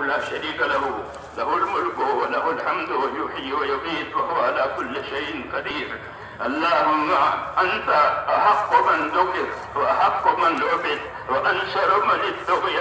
لا شريك له، له الملك وله الحمد يحيي ويميت وهو على كل شيء قدير. اللهم أنت أحق من ذكر وأحق من عبد وأنشر من ابتغي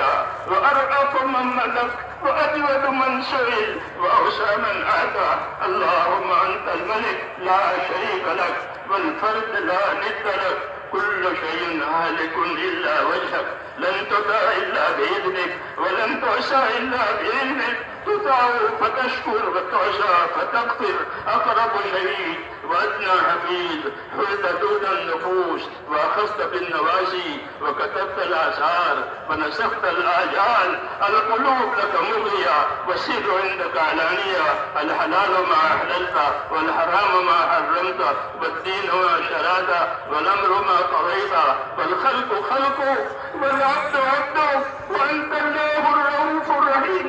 وأرأف من ملك وأجود من سئل وأوسع من أعطى. اللهم أنت الملك لا شريك لك والفرد لا ند لك، كل شيء هالك إلا وجهك، لن تطاع إلا بإذنك ولن تعصى إلا بعلمك، تطاع فتشكر وتعصى فتغفر، أقرب شهيد وأدنى حفيظ، حلت دون النفوس وأخذت بالنواسي وكتبت الآثار ونسخت الآجال. القلوب لك مغية والسر عندك علانية، الحلال ما أحللت والحرام ما حرمت والدين ما شرعت والأمر ما قضيت والخلق خلقك والعبد عبدك وأنت الله الرؤوف الرحيم.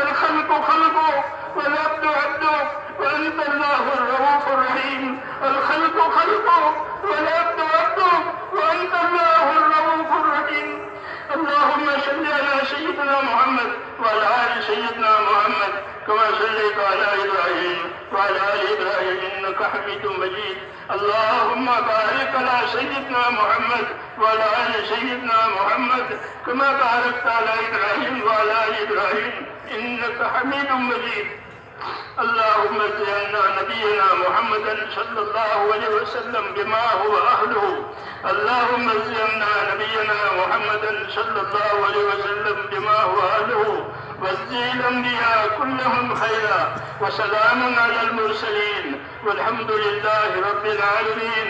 الخلق خلقك والعبد عبدك وأنت الله الرؤوف الرحيم. الخلق خلقك والعبد عبدك وأنت الله الرؤوف الرحيم. اللهم صل على سيدنا محمد وعلى آل سيدنا محمد كما صليت على إبراهيم وعلى آل إبراهيم إنك حميد مجيد. اللهم بارك على سيدنا محمد وعلى آل سيدنا محمد كما باركت على إبراهيم وعلى آل إبراهيم إنك حميد مجيد. اللهم اجعلنا نبينا محمدا صلى الله عليه وسلم بما هو أهله. اللهم اجعلنا نبينا محمدا صلى الله عليه وسلم بما هو أهله، واجزي الأنبياء كلهم خيرا، وسلام على المرسلين والحمد لله رب العالمين.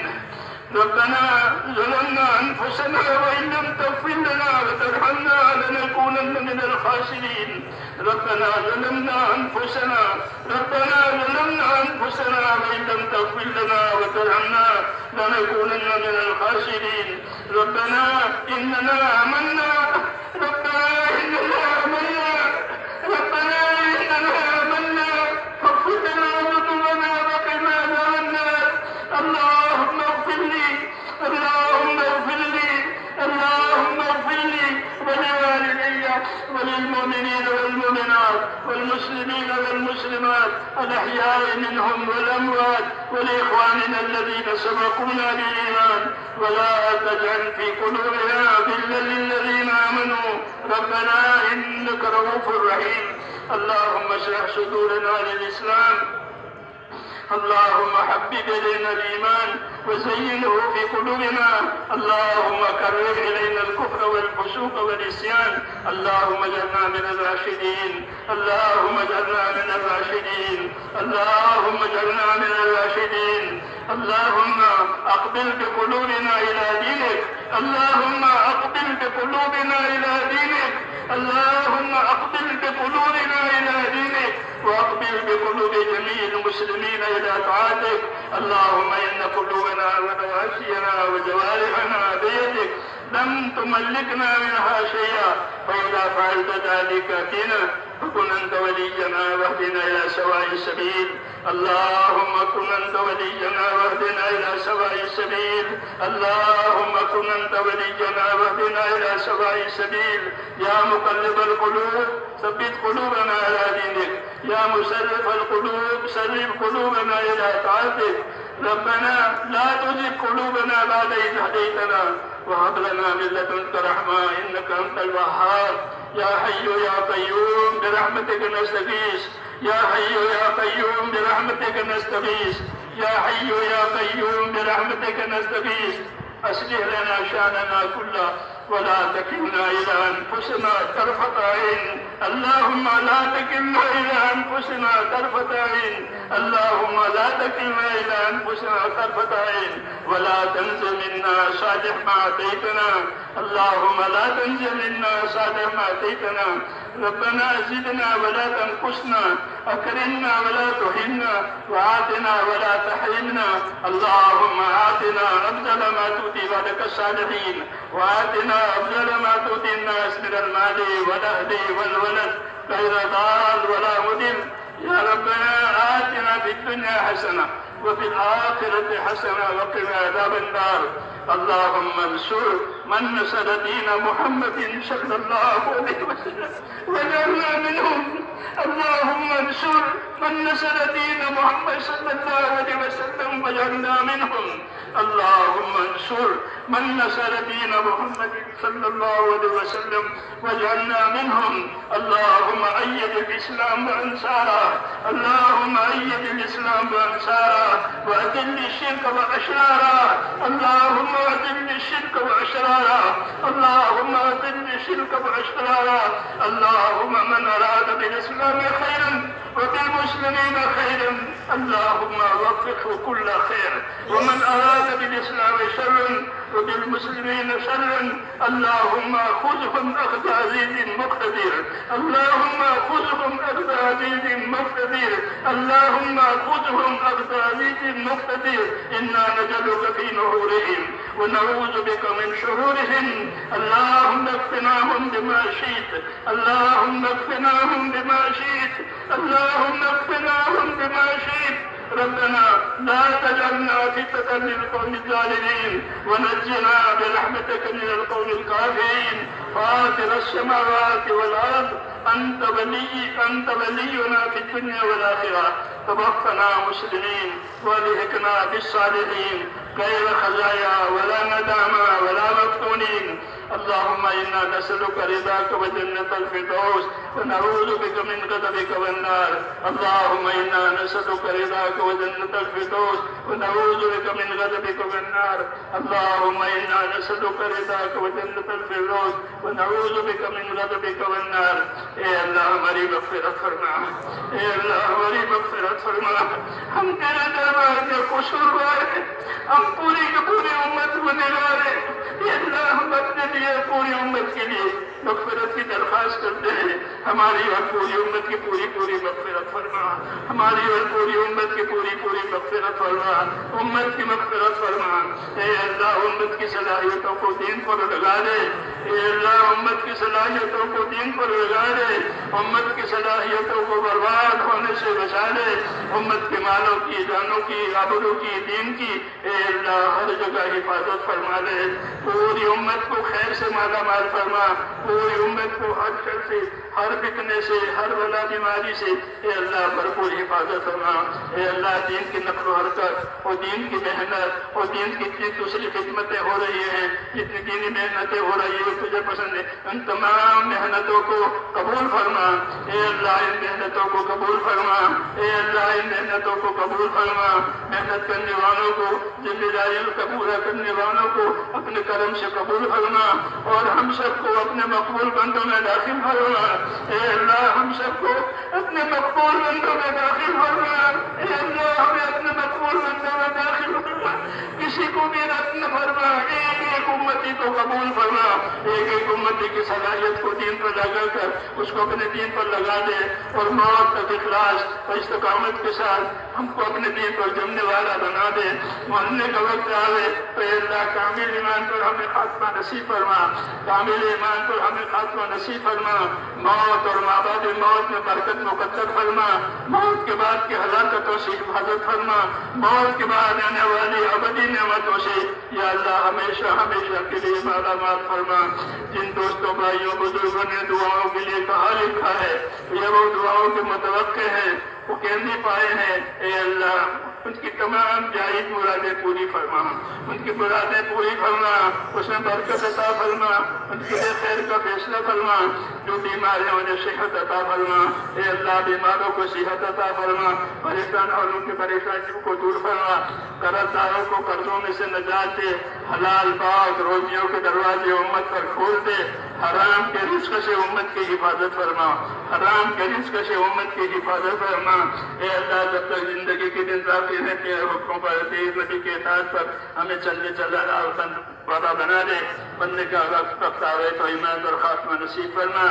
ربنا ظلمنا أنفسنا وإن لم تغفر لنا وترحمنا لنكونن من الخاسرين. ربنا ظلمنا أنفسنا وإن لم تغفر لنا وترحمنا لنكونن من الخاسرين. ربنا إننا آمنا فاغفر لنا ذنوبنا وقنا عذاب النار. اللهم اغفر لي ولوالدي وللمؤمنين والمؤمنات والمسلمين والمسلمات الأحياء منهم والأموات، ولإخواننا الذين سبقونا بالإيمان، ولا تجعل في قلوبنا غلا للذين آمنوا ربنا إنك رؤوف رحيم. اللهم اشرح صدورنا للإسلام. اللهم حبب إلينا الإيمان وزينه في قلوبنا. اللهم كره إلينا الكفر والفسوق والعصيان. اللهم اجعلنا من الراشدين. اللهم أقبل بقلوبنا إلى دينك. وأقبل بقلوب جميع المسلمين إلى طاعتك. اللهم إن قلوبنا ونواسينا وجوارحنا بيدك، لم تملكنا منها شيئا، فإذا فعلت ذلك فينا فكن أنت ولينا واهدنا إلى سواء السبيل. اللهم كن أنت ولينا واهدنا إلى سواء السبيل. يا مقلب القلوب ثبت قلوبنا على دينك. يا مسرف القلوب سرف قلوبنا إلى طاعتك. ربنا لا تزغ قلوبنا بعد إذ هديتنا وهب لنا من لدنك رحمة إنك أنت الوهاب. يا حي يا قيوم برحمتك نستغيث. أصلح لنا شأننا كله ولا تكلنا إلى أنفسنا طرفة عين. اللهم لا تكلنا إلى أنفسنا طرفة عين. ولا تنز منا صالح ما أتيتنا. ربنا زدنا ولا تنقصنا، أكرمنا ولا تهنا، وآتنا ولا تحرمنا. اللهم آتنا أفضل ما تؤتي عبادك الصالحين، وآتنا أفضل ما تؤتي الناس من المال والأهل والولد غير ضال ولا مضل. يا ربنا آتنا في الدنيا حسنة وفي الآخرة حسنة وقنا عذاب النار. اللهم انصر من نصر دين محمد صلى الله عليه وسلم واجعلنا منهم. اللهم انصر من نصر دين محمد صلى الله عليه وسلم واجعلنا منهم. اللهم انصر من نصر دين محمد صلى الله عليه وسلم واجعلنا منهم. اللهم أيد الإسلام وأنصاره. اللهم أيد الإسلام وأنصاره وأذل الشرك وأشراره. اللهم أذل الشرك وأشراره. اللهم أذل الشرك وأشراره. اللهم من أراد بالإسلام خيرا وبالمسلمين خيرا اللهم وفقه كل خير، ومن أراد بالإسلام شرا وبالمسلمين شرا اللهم خذهم أخذ عزيز مقتدر. اللهم خذهم أخذ عزيز مقتدر. اللهم خذهم أخذ عزيز مقتدر. إنا نجعلك في نحورهم ونعوذ بك من شرورهم. اللهم اكفناهم بما شئت. اللهم اكفناهم بما شئت. اللهم اكفناهم بما شئت. ربنا لا تجعلنا فتنة للقوم الظالمين ونجنا برحمتك من القوم الكافرين. فاطر السماوات والأرض أنت ولينا في الدنيا والآخرة. توفنا مسلمين والحقنا بالصالحين غير خزايا ولا ندامى ولا مفتونين. اللهم إنا نسألك رضاك وجنة الفردوس ونعوذ بك من غضبك والنار. اللهم إنا نسألك رضاك وجنة الفردوس ونعوذ بك من غضبك والنار. اللهم إنا نسألك رضاك وجنة الفردوس ونعوذ بك من غضبك والنار. اے اللہ ہماری مغفرت فرما. اے اللہ ہماری مغفرت فرما. ہم تیرے دربار کے قصوروار ہیں. ہم پوری کی پوری امت گنہگار ہیں. اے اللہ ہم اپنے لیے پوری امت کے لیے مغفرت کی درخواست کرتے ہیں. ہماری اور پوری امت کی پوری مغفرت فرما. ہماری اور پوری امت کی پوری مغفرت فرما. امت کی مغفرت فرما. اے اللہ امت کی صلاحیتوں کو دین پر لگا دے. اے اللہ امت کی صلاحیتوں کو دین پر لگا دے. امت کی صلاحیتوں کو برباد ہونے سے بچا دے. امت کے مالوں کی، جانوں کی، آبروں کی، دین کی اے اللہ ہر جگہ حفاظت فرما دے. پوری امت کو خیر سے مالا مال فرما. پوری امت کو ہر شر سے، ہر فتنے سے، ہر بلا بیماری سے اے اللہ بھرپور حفاظت فرما. اے اللہ دین کی نقل و حرکت اور دین کی محنت اور دین کی دوسری خدمتیں ہو رہی ہیں، جتنی دینی محنتیں ہو رہی ہیں تجھے پسند ہے، ان تمام محنتوں کو قبول فرما. اے اللہ ان محنتوں کو قبول فرما. اے اللہ ان محنتوں کو قبول فرما. محنت کرنے والوں کو، ذمہ داریوں کا پورا کرنے والوں کو اپنے کرم سے قبول فرما اور ہم سب کو اپنے مقبول بندوں میں داخل فرما. اے اللہ ہم سب کو اپنے مقبول بندوں میں داخل فرما. اے اللہ ہمیں اپنے مقبول بندوں میں داخل فرما. کسی کو بھی رد نہ فرما. ایک امتی کو قبول فرما. ایک امتی کی صلاحیت کو دین پر لگا کر اس کو اپنے دین پر لگا دے اور موت تک اخلاص اور استقامت کے ساتھ ہم کو اپنے دین پر جمنے والا بنا دے. مرنے کا وقت آوے تو اے اللہ کامل ایمان پر ہمیں خاتمہ نصیب فرما. کامل ایمان پر ہمیں خاتمہ نصیب فرما. موت اور ماں بعد موت میں برکت مقدر فرما. موت کے بعد کی ہلاکتوں سے حفاظت فرما. موت کے بعد آنے والی ابدی نعمتوں سے یا اللہ ہمیشہ ہمیشہ کے لیے مالا مال فرما. جن دوستوں بھائیوں بزرگوں نے دعاؤں کے لیے کہا لکھا ہے یہ وہ دعاؤں کے متوقع ہیں، وہ کہنے پائے ہیں. اے اللہ ان کی تمام جائز مرادیں پوری فرما. ان کی مرادیں پوری فرما. اس میں برکت عطا فرما. ان کے لیے خیر کا فیصلہ فرما. جو بیمار ہیں انہیں صحت عطا فرما. اے اللہ بیماروں کو صحت عطا فرما. پریشان اور ان کی پریشانیوں کو دور فرما. قرض داروں کو قرضوں میں سے نجات دے. حلال پاک روزیوں کے دروازے امت پر کھول دے. حرام کے رزق سے امت کی حفاظت فرما. حرام کے رزق سے امت کی حفاظت فرما. اے اللہ جب تک زندگی کے دن باقی ہیں تیرے حکموں پر، تیرے نبی کے اطاعت پر ہمیں چلنے چلانا والا بنا دے. بننے کا وقت آئے تو ایمان اور خاتمہ نصیب فرما.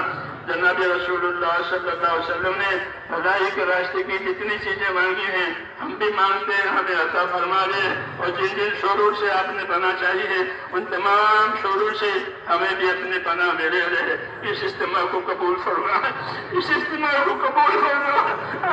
جناب رسول اللہ صلی اللہ علیہ وسلم نے بھلائی کے راستے کی جتنی چیزیں مانگی ہیں ہم بھی مانگتے ہیں، ہمیں عطا فرما دے. اور جن جن شرور سے آپ نے پناہ چاہیے ان تمام شرور سے ہمیں بھی اپنے پناہ میں لے لے. اس اجتماع کو قبول فرما. اس اجتماع کو قبول فرما.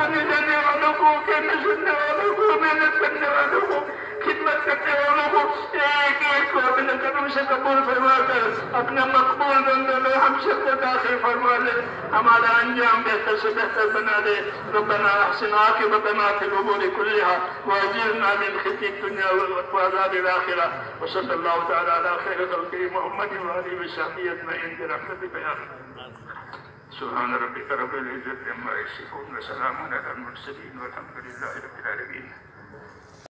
آنے جانے والوں والوں کو، کہنے سننے والوں کو، محنت کرنے والوں کو، خدمت کرنے والوں کو ایک ایک کو اپنے قدم سے قبول فرما کر اپنے مقبول بندوں میں ہم سب کو داخل فرما لے، ہمارا انجام بہتر سے بہتر بنا دے۔ ربنا احسن عاقبتنا في الامور كلها واجرنا من خزي الدنيا وعذاب الاخره، وصلى الله تعالى على خير خلقه محمد وآله وصحبه اجمعين برحمتك يا رب. سبحان ربك رب العزة عما يصفون وسلام على المرسلين والحمد لله رب العالمين.